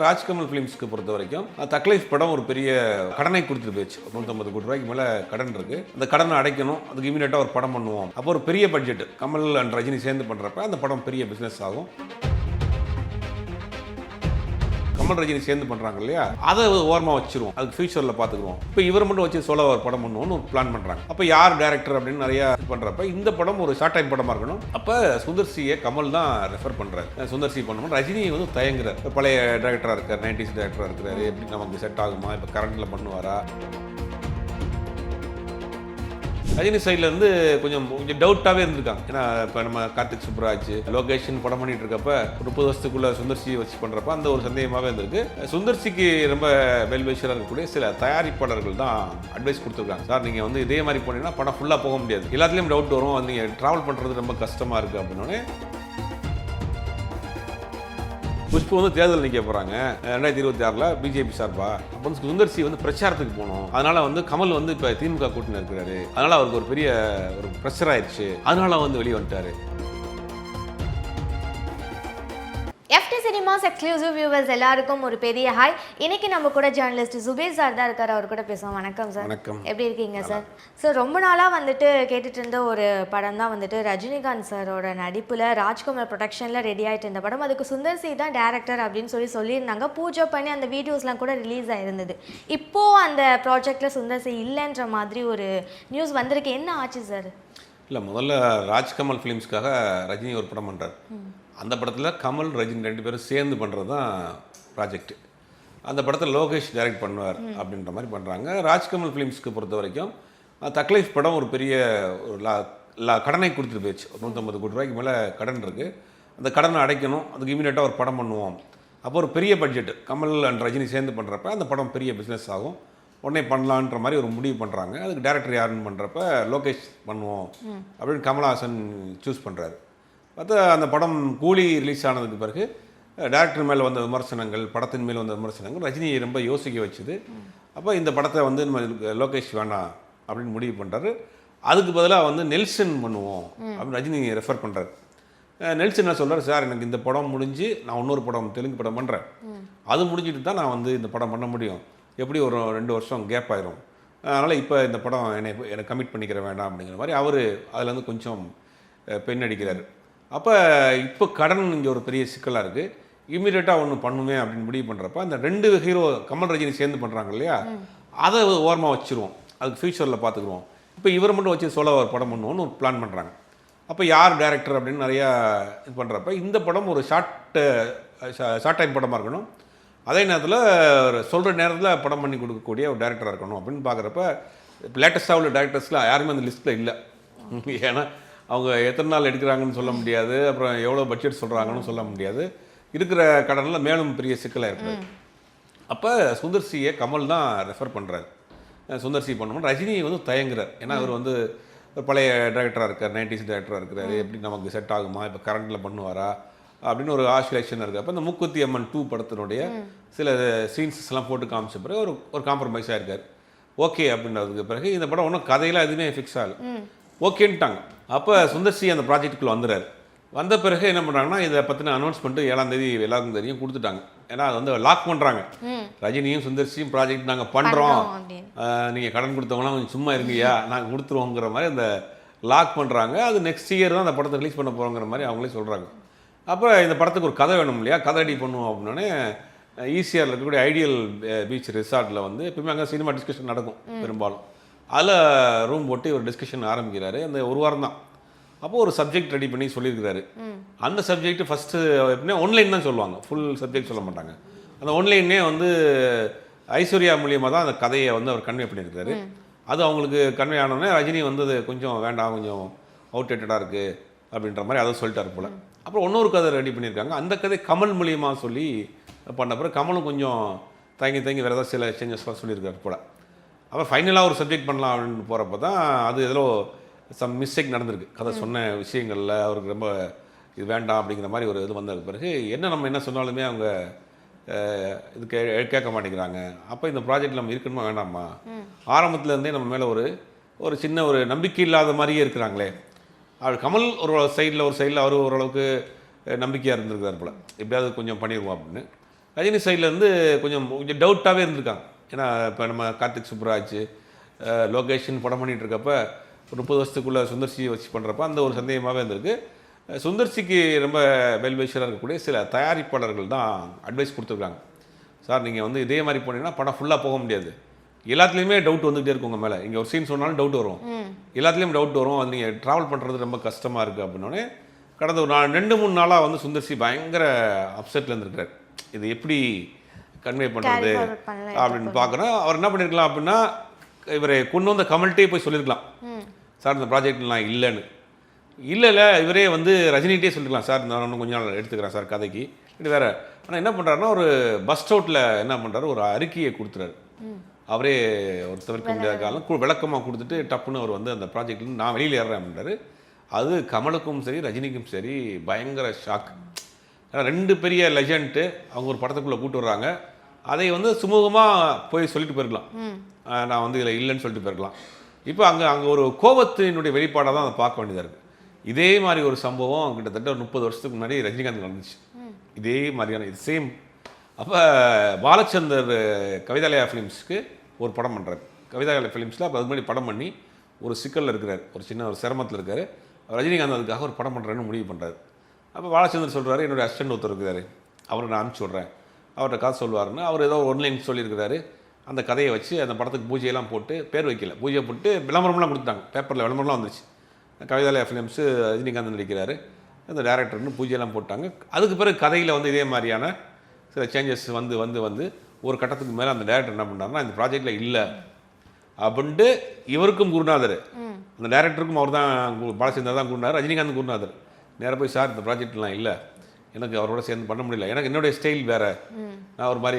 ராஜ்கமல் ஃபிலிம்ஸ்க்கு பொறுத்த வரைக்கும் தக்லைஃப் படம் ஒரு பெரிய கடனை கொடுத்துட்டு போயிடுச்சு. 150 கோடி ரூபாய்க்கு மேலே கடன் இருக்கு. அந்த கடனை அடைக்கணும், அதுக்கு இமீடியட்டாக ஒரு படம் பண்ணுவோம். அப்போ ஒரு பெரிய பட்ஜெட் கமல் அண்ட் ரஜினி சேர்ந்து பண்ணுறப்ப அந்த படம் பெரிய பிஸ்னஸ் ஆகும். கமல் ரஜினி சேர்ந்து பண்ணுறாங்க இல்லையா, அதை ஓரமாக வச்சிருவோம், அதுக்கு ஃபியூச்சரில் பார்த்துக்குவோம். இப்போ இவர் மட்டும் வச்சு சோலோ ஒரு படம் பண்ணுவோம்னு ஒரு பிளான் பண்ணுறாங்க. அப்போ யார் டேரக்டர் அப்படின்னு நிறையா பண்ணுறப்ப இந்த படம் ஒரு ஷார்ட் டைம் படமாக இருக்கணும். அப்போ சுந்தர் சியை கமல் தான் ரெஃபர் பண்ணுறாரு. சுந்தர் சி பண்ணணும், ரஜினி வந்து தயங்குறார். பழைய டேரக்டராக இருக்கார், 90s டேரக்டராக இருக்கிறாரு, எப்படி நமக்கு செட் ஆகுமா, இப்போ கரண்டில் பண்ணுவாரா. ரஜினி சைட்லேருந்து கொஞ்சம் டவுட்டாகவே இருந்திருக்காங்க. ஏன்னா இப்போ நம்ம கார்த்திக் சுப்ராஜ் லோகேஷன் படம் பண்ணிட்டு இருக்கப்ப 30 வருஷத்துக்குள்ள சுந்தர்சி வச்சு பண்ணுறப்ப அந்த ஒரு சந்தேகமாகவே இருந்திருக்கு. சுந்தர்சிக்கு ரொம்ப வெல்விஷராக இருக்கக்கூடிய சில தயாரிப்பாளர்கள் தான் அட்வைஸ் கொடுத்துருக்காங்க. சார் நீங்கள் வந்து இதே மாதிரி போனீங்கன்னா படம் ஃபுல்லாக போக முடியாது, எல்லாத்துலேயும் டவுட் வரும், அது நீங்கள் ட்ராவல் பண்ணுறது ரொம்ப கஷ்டமாக இருக்குது அப்படின்னோடனே புஷ்பு வந்து தேர்தல் நிற்க போகிறாங்க 2026 பிஜேபி சார்பா. அப்போ வந்து சுந்தர்சி வந்து பிரச்சாரத்துக்கு போகணும். அதனால வந்து கமல் வந்து இப்போ திமுக கூட்டணி இருக்கிறாரு, அதனால அவருக்கு ஒரு பெரிய ஒரு ப்ரெஷர் ஆயிடுச்சு, அதனால வந்து வெளியே வந்துட்டாரு. FT சினிமாஸ் எக்ஸ்க்ளூசிவ் வியூவர்ஸ் எல்லாருக்கும் ஒரு பெரிய ஹாய். இன்னைக்கு நம்ம கூட ஜேர்னலிஸ்ட் சுபேர் சார் தான் இருக்காரு, அவர் கூட பேசுவோம். வணக்கம் சார். வணக்கம். எப்படி இருக்கீங்க சார்? சார் ரொம்ப நாளாக வந்துட்டு கேட்டுட்டு இருந்த ஒரு படம் தான் வந்துட்டு ரஜினிகாந்த் சாரோட நடிப்பில் ராஜ்குமார் ப்ரொடக்ஷனில் ரெடி ஆகிட்டு இருந்த படம். அதுக்கு சுந்தர் சி தான் டேரக்டர் அப்படின்னு சொல்லியிருந்தாங்க. பூஜை பண்ணி அந்த வீடியோஸ்லாம் கூட ரிலீஸ் ஆயிருந்தது. இப்போது அந்த ப்ராஜெக்டில் சுந்தர் சி இல்லைன்ற மாதிரி ஒரு நியூஸ் வந்திருக்கு. என்ன ஆச்சு சார்? இல்லை, முதல்ல ராஜ்கமல் ஃபிலிம்ஸ்க்காக ரஜினி ஒரு படம் பண்ணுறார். அந்த படத்தில் கமல் ரஜினி 2 பேரும் சேர்ந்து பண்ணுறது தான் ப்ராஜெக்ட்டு. அந்த படத்தில் லோகேஷ் டைரக்ட் பண்ணுவார் அப்படின்ற மாதிரி பண்ணுறாங்க. ராஜ்கமல் ஃபிலிம்ஸ்க்கு பொறுத்த வரைக்கும் தக்லைஃப் படம் ஒரு பெரிய ஒரு கடனை கொடுத்துட்டு போயிடுச்சு. 150 கோடி ரூபாய்க்கு மேலே கடன் இருக்குது. அந்த கடனை அடைக்கணும், அதுக்கு இமீடியட்டாக ஒரு படம் பண்ணுவோம். அப்போ ஒரு பெரிய பட்ஜெட் கமல் அண்ட் ரஜினி சேர்ந்து பண்ணுறப்ப அந்த படம் பெரிய பிஸ்னஸ் ஆகும், உடனே பண்ணலான்ற மாதிரி ஒரு முடிவு பண்ணுறாங்க. அதுக்கு டேரக்டர் யாருன்னு பண்ணுறப்ப லோகேஷ் பண்ணுவோம் அப்படின்னு கமல்ஹாசன் சூஸ் பண்ணுறாரு. பார்த்தா அந்த படம் கூலி ரிலீஸ் ஆனதுக்கு பிறகு டேரக்டர் மேலே வந்த விமர்சனங்கள், படத்தின் மேலே வந்த விமர்சனங்கள் ரஜினியை ரொம்ப யோசிக்க வச்சுது. அப்போ இந்த படத்தை வந்து நம்ம லோகேஷ் வேணாம் அப்படின்னு முடிவு பண்ணுறாரு. அதுக்கு பதிலாக வந்து நெல்சன் பண்ணுவோம் அப்படின்னு ரஜினி ரெஃபர் பண்ணுறாரு. நெல்சன் என்ன சொல்கிறார், சார் எனக்கு இந்த படம் முடிஞ்சு நான் இன்னொரு படம் தெலுங்கு படம் பண்ணுறேன், அது முடிஞ்சிட்டு தான் நான் வந்து இந்த படம் பண்ண முடியும், எப்படி ஒரு 2 வருஷம் கேப் ஆயிரும், அதனால் இப்போ இந்த படம் என்னை கமிட் பண்ணிக்கிற வேண்டாம் அப்படிங்கிற மாதிரி அவர் அதில் வந்து கொஞ்சம் பெண் அடிக்கிறார். அப்போ இப்போ கடன் இங்கே ஒரு பெரிய சிக்கலாக இருக்குது. இமீடியட்டாக ஒன்று பண்ணுவேன் அப்படின்னு முடிவு பண்ணுறப்ப அந்த 2 ஹீரோ கமல் ரஜினி சேர்ந்து பண்ணுறாங்க இல்லையா, அதை ஓரமாக வச்சுருவோம், அதுக்கு ஃபியூச்சரில் பார்த்துக்குவோம். இப்போ இவர் மட்டும் வச்சு சோலோ ஒரு படம் பண்ணுவோம்னு ஒரு பிளான் பண்ணுறாங்க. அப்போ யார் டேரக்டர் அப்படின்னு நிறையா இது பண்ணுறப்ப இந்த படம் ஒரு ஷார்ட் டைம் படமாக இருக்கணும், அதே நேரத்தில் சொல்கிற நேரத்தில் படம் பண்ணி கொடுக்கக்கூடிய ஒரு டேரக்டராக இருக்கணும் அப்படின்னு பார்க்குறப்ப லேட்டஸ்ட்டாக உள்ள டேரக்டர்ஸ்லாம் யாருமே அந்த லிஸ்ட்டில் இல்லை. ஏன்னா அவங்க எத்தனை நாள் எடுக்கிறாங்கன்னு சொல்ல முடியாது, அப்புறம் எவ்வளோ பட்ஜெட் சொல்கிறாங்கன்னு சொல்ல முடியாது, இருக்கிற கடனில் மேலும் பெரிய சிக்கலாக இருக்குது. அப்போ சுந்தர் சியை கமல் தான் ரெஃபர் பண்ணுறாரு. சுந்தர் சி பண்ணணும், ரஜினி வந்து தயங்குறார். ஏன்னா அவர் வந்து பழைய டேரக்டராக இருக்கார், 90s டேரக்டராக இருக்கிறாரு, எப்படி நமக்கு செட் ஆகுமா, இப்போ கரண்டில் பண்ணுவாரா அப்படின்னு ஒரு ஆசிலேஷன் இருக்குது. அப்போ இந்த மூக்குத்தி அம்மன் 2 படத்தினுடைய சில சீன்ஸ்லாம் போட்டு காமிச்ச பிறகு ஒரு காம்ப்ரமைஸாக இருக்கார். ஓகே அப்படின்றதுக்கு பிறகு இந்த படம் ஒன்றும் கதையெல்லாம் எதுவுமே ஃபிக்ஸ் ஆகலை, ஓகேன்ட்டாங்க. அப்போ சுந்தர் சி அந்த ப்ராஜெக்டுக்குள்ளே வந்துடுறாரு. வந்த பிறகு என்ன பண்ணுறாங்கன்னா இதை பற்றின அனௌன்ஸ்மெண்ட்டு 7ஆம் தேதி எல்லாருக்கும் தெரியும் கொடுத்துட்டாங்க. ஏன்னா அது வந்து லாக் பண்ணுறாங்க, ரஜினியும் சுந்தர்சியும் ப்ராஜெக்ட் நாங்கள் பண்ணுறோம், நீங்கள் கடன் கொடுத்தவங்களாம் கொஞ்சம் சும்மா இருங்கய்யா, நாங்கள் கொடுத்துருவோங்கிற மாதிரி அந்த லாக் பண்ணுறாங்க. அது நெக்ஸ்ட் இயர் தான் அந்த படத்தை ரிலீஸ் பண்ண போகிறோங்கிற மாதிரி அவங்களே சொல்கிறாங்க. அப்போ இந்த படத்துக்கு ஒரு கதை வேணும் இல்லையா, கதை ரெடி பண்ணுவோம் அப்படின்னே ஈசிஆரில் இருக்கக்கூடிய ஐடியல் பீச் ரிசார்ட்டில் வந்து எப்பவுமே அங்கே சினிமா டிஸ்கஷன் நடக்கும் பெரும்பாலும். அதில் ரூம் போட்டு ஒரு டிஸ்கஷன் ஆரம்பிக்கிறாரு. அந்த ஒரு வாரம் தான். அப்போது ஒரு சப்ஜெக்ட் ரெடி பண்ணி சொல்லியிருக்கிறாரு. அந்த சப்ஜெக்ட் ஃபஸ்ட்டு எப்படின்னா ஆன்லைன் தான் சொல்லுவாங்க, ஃபுல் சப்ஜெக்ட் சொல்ல மாட்டாங்க. அந்த ஆன்லைனே வந்து ஐஸ்வர்யா மூலியமாக தான் அந்த கதையை வந்து அவர் கன்வே பண்ணியிருக்காரு. அது அவங்களுக்கு கன்வே ஆனோடனே ரஜினி வந்து அது கொஞ்சம் வேண்டாம், கொஞ்சம் அவுட்டேட்டடாக இருக்குது அப்படின்ற மாதிரி அதை சொல்லிட்டார் போல். அப்புறம் இன்னொரு கதை ரெடி பண்ணியிருக்காங்க. அந்த கதை கமல் மூலியமாக சொல்லி பண்ண பிறகு கமலும் கொஞ்சம் தயங்கி வேறு ஏதாவது சில சேஞ்சஸ்லாம் சொல்லியிருக்காரு போல். அப்போ ஃபைனலாக ஒரு சப்ஜெக்ட் பண்ணலாம் அப்படின்னு போகிறப்ப தான் அது எதிலோ சம் மிஸ்டேக் நடந்திருக்கு. கதை சொன்ன விஷயங்களில் அவருக்கு ரொம்ப இது வேண்டாம் அப்படிங்கிற மாதிரி ஒரு இது வந்ததுக்கு பிறகு நம்ம என்ன சொன்னாலுமே அவங்க இது கேட்க மாட்டேங்கிறாங்க. அப்போ இந்த ப்ராஜெக்ட் நம்ம இருக்கணுமா வேண்டாமா, ஆரம்பத்துலேருந்தே நம்ம மேலே ஒரு சின்ன ஒரு நம்பிக்கை இல்லாத மாதிரியே இருக்கிறாங்களே. அவர் கமல் ஒரு சைடில் அவர் ஓரளவுக்கு நம்பிக்கையாக இருந்திருக்கார் போல், எப்படியாவது கொஞ்சம் பண்ணிடுவோம் அப்படின்னு. ரஜினி சைட்லேருந்து கொஞ்சம் கொஞ்சம் டவுட்டாகவே இருந்திருக்காங்க. ஏன்னா இப்போ நம்ம கார்த்திக் சுப்புராஜ் லோகேஷன் படம் பண்ணிகிட்டு இருக்கப்ப ஒரு 30 வருஷத்துக்குள்ளே சுந்தர்சி வச்சு பண்ணுறப்ப அந்த ஒரு சந்தேகமாகவே இருந்திருக்கு. சுந்தர்சிக்கு ரொம்ப வெல்விஷராக இருக்கக்கூடிய சில தயாரிப்பாளர்கள் தான் அட்வைஸ் கொடுத்துருக்காங்க. சார் நீங்கள் வந்து இதே மாதிரி போனீங்கன்னா படம் ஃபுல்லாக போக முடியாது, எல்லாத்துலேயுமே டவுட் வந்துகிட்டே இருக்கும் உங்கள் மேலே. இங்கே ஒரு சீன் சொன்னாலும் டவுட் வரும், எல்லாத்துலேயும் டவுட் வரும், அது நீங்கள் ட்ராவல் பண்ணுறது ரொம்ப கஷ்டமாக இருக்குது அப்படின்னோடனே கடந்த ஒரு 2-3 நாளாக வந்து சுந்தர்சி பயங்கர அப்செட்டில் இருந்திருக்கிறார். இது எப்படி கன்வே பண்ணுறது அப்படின்னு பார்க்குறோம். அவர் என்ன பண்ணியிருக்கலாம் அப்படின்னா, இவரை கொண்டு வந்த கமல்கிட்டே போய் சொல்லியிருக்கலாம், சார் இந்த ப்ராஜெக்ட்லாம் இல்லைன்னு. இல்லை இவரே வந்து ரஜினிகிட்டே சொல்லிருக்கலாம், சார் நான் இன்னும் கொஞ்ச நாள் எடுத்துக்கிறேன் சார் கதைக்கு இது வேறு. ஆனால் என்ன பண்ணுறாருன்னா, ஒரு பஸ் ஸ்டவுட்டில் என்ன பண்ணுறாரு, ஒரு அறிக்கையை கொடுத்துறாரு. அவரே ஒரு தவிர்க்க முடியாத காலம் விளக்கமாக கொடுத்துட்டு டப்புன்னு அவர் வந்து அந்த ப்ராஜெக்ட்லேருந்து நான் வெளியில் ஏறுறேன் அப்படின்றாரு. அது கமலுக்கும் சரி ரஜினிக்கும் சரி பயங்கர ஷாக். ஏன்னா 2 பெரிய லெஜண்ட்டு அவங்க ஒரு படத்துக்குள்ளே கூட்டு வர்றாங்க. அதை வந்து சுமூகமாக போய் சொல்லிட்டு போயிருக்கலாம், நான் வந்து இதில் இல்லைன்னு சொல்லிட்டு போயிருக்கலாம். இப்போ அங்கே ஒரு கோபத்தினுடைய வெளிப்பாடாக தான் அதை பார்க்க வேண்டியதாக இருக்குது. இதே மாதிரி ஒரு சம்பவம் கிட்டத்தட்ட ஒரு 30 வருஷத்துக்கு முன்னாடி ரஜினிகாந்த் நடந்துச்சு. இதே மாதிரியான இது சேம். அப்போ பாலச்சந்தர் கவிதாலயா ஃபிலிம்ஸ்க்கு ஒரு படம் பண்ணுறாரு. கவிதாலயா ஃபிலிம்ஸில் அப்போ அது மாதிரி படம் பண்ணி ஒரு சிக்கலில் இருக்கிறார், ஒரு சின்ன ஒரு சிரமத்தில் இருக்கார். ரஜினிகாந்த் அதுக்காக ஒரு படம் பண்ணுறேன்னு முடிவு பண்ணுறாரு. அப்போ பாலச்சந்தர் சொல்கிறாரு, என்னுடைய அசிஸ்டன்ட் ஒருத்தர் இருக்கிறாரு, அவரை நான் அனுப்பிச்சி விட்றேன், அவர்கிட்ட காசு சொல்லுவாருன்னு. அவர் ஏதோ ஒன்லைன் சொல்லியிருக்கிறாரு. அந்த கதையை வச்சு அந்த படத்துக்கு பூஜையெல்லாம் போட்டு, பேர் வைக்கல, பூஜை போட்டு விளம்பரம்லாம் கொடுத்தாங்க, பேப்பரில் விளம்பரம்லாம் வந்துச்சு. கவிதாலயா ஃபிலிம்ஸு ரஜினிகாந்த் நடிக்கிறாரு, அந்த டேரக்டர்னு பூஜையெல்லாம் போட்டாங்க. அதுக்கு பிறகு கதையில் வந்து இதே மாதிரியான சில சேஞ்சஸ் வந்து ஒரு கட்டத்துக்கு மேலே அந்த டேரக்டர் என்ன பண்ணாருன்னா, இந்த ப்ராஜெக்டில் இல்லை அப்படின்ட்டு இவருக்கும் குருநாதர், அந்த டேரக்டருக்கும் அவர் தான் பாலச்சந்தர் தான் குருநாதர், ரஜினிகாந்த் குருநாதர். நேராக போய் சார் இந்த ப்ராஜெக்ட்லாம் இல்லை, எனக்கு அவரோட சேர்ந்து பண்ண முடியல, எனக்கு என்னுடைய ஸ்டைல் வேறு, நான் ஒரு மாதிரி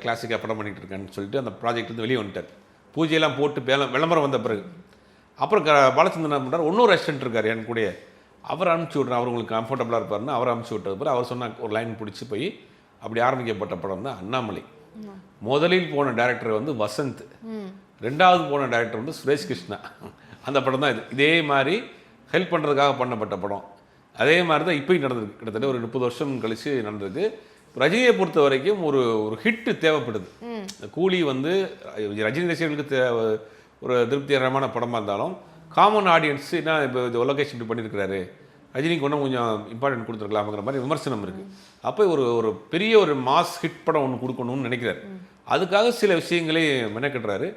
கிளாசிக்காக படம் பண்ணிகிட்டு இருக்கேன்னு சொல்லிட்டு அந்த ப்ராஜெக்ட் வந்து வெளியே வந்துட்டார். பூஜையெல்லாம் போட்டு விளம்பரம் வந்த பிறகு அப்புறம் பாலச்சந்தர் என்ன பண்ணுறாரு, இன்னொரு ரெஸ்டன்ட் இருக்கார் என் கூட, அவர் அனுப்பிச்சி விட்றேன், அவர் உங்களுக்கு கம்ஃபர்டபுளாக இருப்பார்னு அவர் அனுப்பிச்சி விட்டது பிறகு அவர் சொன்ன ஒரு லைன் பிடிச்சி போய் அப்படி ஆரம்பிக்கப்பட்ட படம் தான் அண்ணாமலை. முதலில் போன டைரக்டர் வந்து வசந்த், 2வது போன டைரக்டர் வந்து சுரேஷ் கிருஷ்ணா. அந்த படம் தான் இது. இதே மாதிரி ஹெல்ப் பண்ணுறதுக்காக பண்ணப்பட்ட படம். அதே மாதிரி தான் இப்போயும் நடந்திருக்கு. கிட்டத்தட்ட ஒரு 30 வருஷம் கழித்து நடந்திருக்கு. ரஜினியை பொறுத்த வரைக்கும் ஒரு ஹிட்டு தேவைப்படுது. கூலி வந்து ரஜினி ரசிகர்களுக்கு ஒரு திருப்திகரமான படமாக இருந்தாலும் காமன் ஆடியன்ஸு என்ன இப்போ லொகேஷன் இப்படி பண்ணியிருக்கிறாரு, ரஜினிக்கு ஒன்றும் கொஞ்சம் இம்பார்ட்டன்ட் கொடுத்துருக்கலாம்ங்கிற மாதிரி விமர்சனம் இருக்குது. அப்போ ஒரு பெரிய ஒரு மாஸ் ஹிட் படம் ஒன்று கொடுக்கணும்னு நினைக்கிறாரு. அதுக்காக சில விஷயங்களே மெனக்கட்டுறாரு.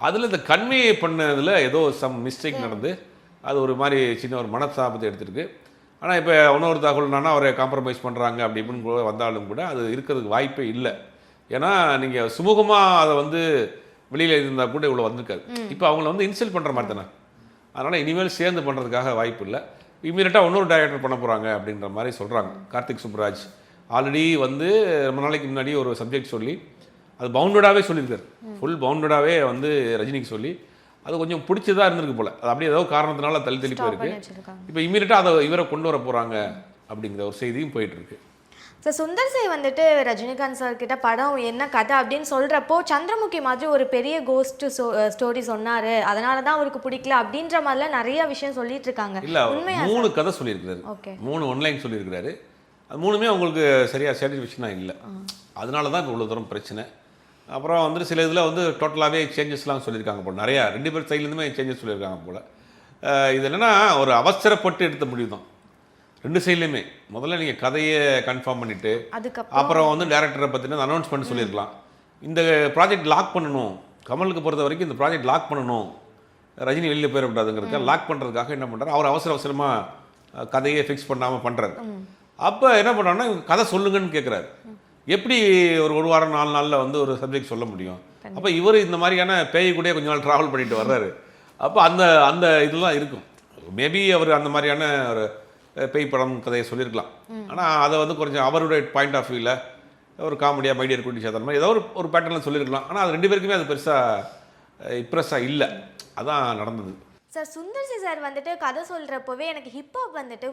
அதில் இந்த கன்வே பண்ணதில் ஏதோ சம் மிஸ்டேக் நடந்து அது ஒரு மாதிரி சின்ன ஒரு மனசாபத்தை எடுத்துருக்கு. ஆனால் இப்போ இன்னொரு தகவல் என்னன்னா, அவரை காம்ப்ரமைஸ் பண்ணுறாங்க அப்படி இப்படின்னு கூட வந்தாலும் கூட அது இருக்கிறதுக்கு வாய்ப்பே இல்லை. ஏன்னா நீங்கள் சுமூகமாக அதை வந்து வெளியில் இருந்தால் கூட இவ்வளோ வந்திருக்காது. இப்போ அவங்கள வந்து இன்சல்ட் பண்ணுற மாதிரி தானே. அதனால் இனிமேல் சேர்ந்து பண்ணுறதுக்காக வாய்ப்பு இல்லை. இம்மீடியட்டாக இன்னொரு டைரக்டர் பண்ண போகிறாங்க அப்படின்ற மாதிரி சொல்கிறாங்க. கார்த்திக் சுப்புராஜ் ஆல்ரெடி வந்து ரொம்ப நாளைக்கு முன்னாடி ஒரு சப்ஜெக்ட் சொல்லி அது பவுண்டடாகவே சொல்லியிருக்காரு, ஃபுல் பவுண்டடாகவே வந்து ரஜினிக்கு சொல்லி அது கொஞ்சம் பிடிச்சதாக இருந்திருக்கு போல். அது அப்படியே ஏதோ காரணத்தினால தள்ளி போயிருக்கு. இப்போ இம்மீடியட்டாக அதை இவரை கொண்டு வர போகிறாங்க அப்படிங்கிற ஒரு செய்தியும் போயிட்டுருக்கு. ஸோ சுந்தர் சி வந்துட்டு ரஜினிகாந்த் சார் கிட்ட படம் என்ன கதை அப்படின்னு சொல்கிறப்போ சந்திரமுகி மாதிரி ஒரு பெரிய கோஸ்ட் ஸ்டோரி சொன்னார், அதனால தான் அவருக்கு பிடிக்கல அப்படின்ற மாதிரிலாம் நிறைய விஷயம் சொல்லிட்டு இருக்காங்க. இல்லை, 3 கதை சொல்லியிருக்கிறாரு, 3 ஒன்லைன் சொல்லியிருக்கிறாரு. அது 3மே அவங்களுக்கு சரியாக சாட்டிஸ்ஃபேக்ஷனாக இல்லை. அதனால தான் இப்போ இவ்வளோ தூரம் பிரச்சனை. அப்புறம் வந்துட்டு சில இதில் வந்து டோட்டலாகவே சேஞ்சஸ்லாம் சொல்லியிருக்காங்க போல், நிறையா 2 பேர் சைட்லேருந்துமே சேஞ்சஸ் சொல்லியிருக்காங்க போல். இது என்னென்னா ஒரு அவசரப்பட்டு எடுத்த முடிவு தான் 2 சைட்லேயுமே. முதல்ல நீங்கள் கதையை கன்ஃபார்ம் பண்ணிவிட்டு அப்புறம் வந்து டேரக்டரை பற்றின அனௌன்ஸ்மெண்ட் சொல்லியிருக்கலாம். இந்த ப்ராஜெக்ட் லாக் பண்ணணும், கமலுக்கு பொறுத்த வரைக்கும் இந்த ப்ராஜெக்ட் லாக் பண்ணணும், ரஜினி வெளியில் போயிடக்கூடாதுங்கிறதுக்காக லாக் பண்ணுறதுக்காக என்ன பண்ணுறாரு, அவர் அவசரமாக கதையை ஃபிக்ஸ் பண்ணாமல் பண்ணுறாரு. அப்போ என்ன பண்ணுறாருன்னா, கதை சொல்லுங்கன்னு கேட்குறாரு. எப்படி ஒரு வாரம் 4 நாளில் வந்து ஒரு சப்ஜெக்ட் சொல்ல முடியும்? அப்போ இவர் இந்த மாதிரியான பேய் கூட கொஞ்ச நாள் ட்ராவல் பண்ணிட்டு வர்றாரு. அப்போ அந்த இதெல்லாம் இருக்கும். மேபி அவர் அந்த மாதிரியான ஒரு பேய் படம் கதையை சொல்லியிருக்கலாம். ஆனால் அதை வந்து கொஞ்சம் அவருடைய பாயிண்ட் ஆஃப் வியூவில் ஒரு காமெடியாக மைடியர் குட்டி சேர்த்த மாதிரி ஏதோ ஒரு பேட்டர்னில் சொல்லியிருக்கலாம். ஆனால் அது 2 பேருக்குமே அது பெருசாக இம்ப்ரெஸ்ஸாக இல்லை. அதான் நடந்தது. சார் சுந்தர் சி சார் வந்துட்டு கதை சொல்கிறப்போவே எனக்கு ஹிப்ஹாப் வந்துட்டு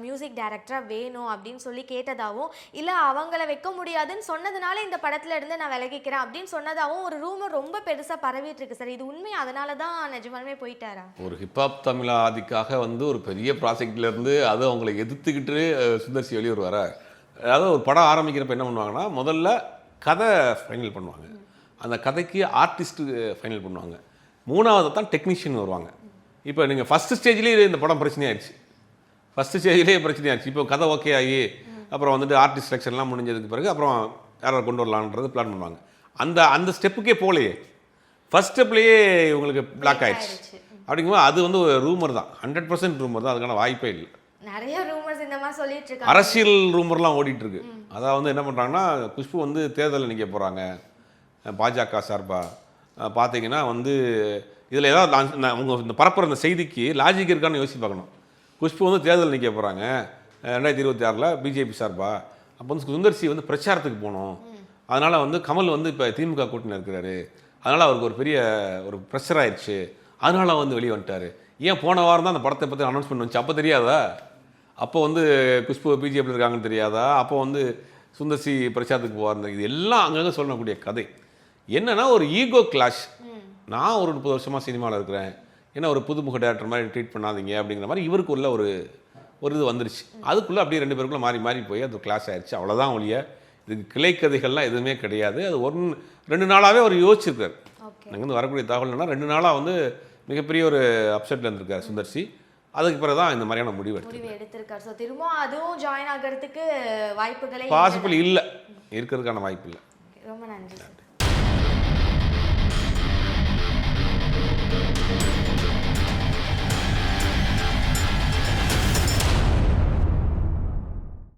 மியூசிக் டைரக்டராக வேணும் அப்படின்னு சொல்லி கேட்டதாகவும், இல்லை அவங்கள வைக்க முடியாதுன்னு சொன்னதுனால இந்த படத்துல இருந்து நான் விலகிக்கிறேன் அப்படின்னு சொன்னதாகவும் ஒரு ரூமர் ரொம்ப பெருசாக பரவிட்டு இருக்கு சார். இது உண்மை, அதனால தான் நிஜமாலுமே போயிட்டாரா? ஒரு ஹிப்ஹாப் தமிழ் ஆதிக்காக வந்து ஒரு பெரிய ப்ராஜெக்ட்லேருந்து அது அவங்களை எதிர்த்துக்கிட்டு சுந்தர் சி வெளியே வர அதாவது ஒரு படம் ஆரம்பிக்கிறப்ப என்ன பண்ணுவாங்கன்னா முதல்ல கதை ஃபைனல் பண்ணுவாங்க, அந்த கதைக்கு ஆர்டிஸ்ட்டு ஃபைனல் பண்ணுவாங்க, மூணாவது தான் டெக்னீஷியன் வருவாங்க. இப்போ நீங்கள் ஃபஸ்ட்டு ஸ்டேஜ்லேயே இந்த படம் பிரச்சனையாயிடுச்சு, ஃபஸ்ட்டு ஸ்டேஜ்லேயே பிரச்சனையாச்சு. இப்போ கதை ஓகே ஆகி அப்புறம் வந்துட்டு ஆர்டிஸ்ட் செலெக்ஷன்லாம் முடிஞ்சதுக்கு பிறகு அப்புறம் யாரை கொண்டு வரலான்றது பிளான் பண்ணுவாங்க. அந்த ஸ்டெப்புக்கே போகலையே, ஃபஸ்ட் ஸ்டெப்லேயே இவங்களுக்கு பிளாக் ஆயிடுச்சு. அப்படிங்கும்போது அது வந்து ஒரு ரூமர் தான், 100% ரூமர் தான், அதுக்கான வாய்ப்பே இல்லை. நிறைய ரூமர்ஸ் இந்த மாதிரி சொல்லிட்டு இருக்காங்க. அரசியல் ரூமர்லாம் ஓடிட்டு இருக்கு. அதாவது வந்து என்ன பண்ணுறாங்கன்னா, குஷ்பு வந்து தேர்தலில் நிற்க போகிறாங்க பாஜக சார்பாக. பார்த்தீங்கன்னா வந்து இதில் ஏதாவது உங்கள் இந்த பரப்புற இந்த செய்திக்கு லாஜிக் இருக்கான்னு யோசிச்சு பார்க்கணும். குஷ்பு வந்து தேர்தல் நிற்க போகிறாங்க 2026 பிஜேபி சார்பா. அப்போ வந்து சுந்தர்சி வந்து பிரச்சாரத்துக்கு போகணும், அதனால் வந்து கமல் வந்து இப்போ திமுக கூட்டணி இருக்கிறாரு, அதனால் அவருக்கு ஒரு பெரிய ஒரு ப்ரெஷர் ஆயிடுச்சு, அதனால வந்து வெளியே வந்துட்டார். ஏன் போன வாரம் தான் அந்த படத்தை பற்றி அனௌன்ஸ்மெண்ட் வந்துச்சு, அப்போ தெரியாதா? அப்போ வந்து குஷ்பு பிஜேபியில் இருக்காங்கன்னு தெரியாதா? அப்போ வந்து சுந்தர்சி பிரச்சாரத்துக்கு போவார். இது எல்லாம் அங்கங்கே சொல்லக்கூடிய கதை. என்னன்னா ஒரு ஈகோ கிளாஷ். நான் ஒரு 30 வருஷமாக சினிமாவில் இருக்கிறேன், ஏன்னா ஒரு புதுமுக டேரக்டர் மாதிரி ட்ரீட் பண்ணாதீங்க அப்படிங்கிற மாதிரி இவருக்குள்ள ஒரு இது வந்துருச்சு. அதுக்குள்ளே அப்படியே 2 பேருக்குள்ளே மாறி மாறி போய் அது கிளாஷ் ஆயிடுச்சு, அவ்வளோதான் ஒழிய இதுக்கு கிளைக்கதைகள்லாம் எதுவுமே கிடையாது. அது 1-2 நாளாகவே அவர் யோசிச்சிருக்காரு. நாங்கள் வந்து வரக்கூடிய தகவல் என்னன்னா 2 நாளாக வந்து மிகப்பெரிய ஒரு அப்செட்டில் இருந்திருக்காரு சுந்தர்சி. அதுக்கு பிறகு தான் இந்த மாதிரியான முடிவு எடுத்திருக்காரு. ஸோ திரும்ப அதுவும் ஜாயின் ஆகிறதுக்கு வாய்ப்புகளே பாசிபிள் இல்லை, இருக்கிறதுக்கான வாய்ப்பு இல்லை. ரொம்ப நன்றி.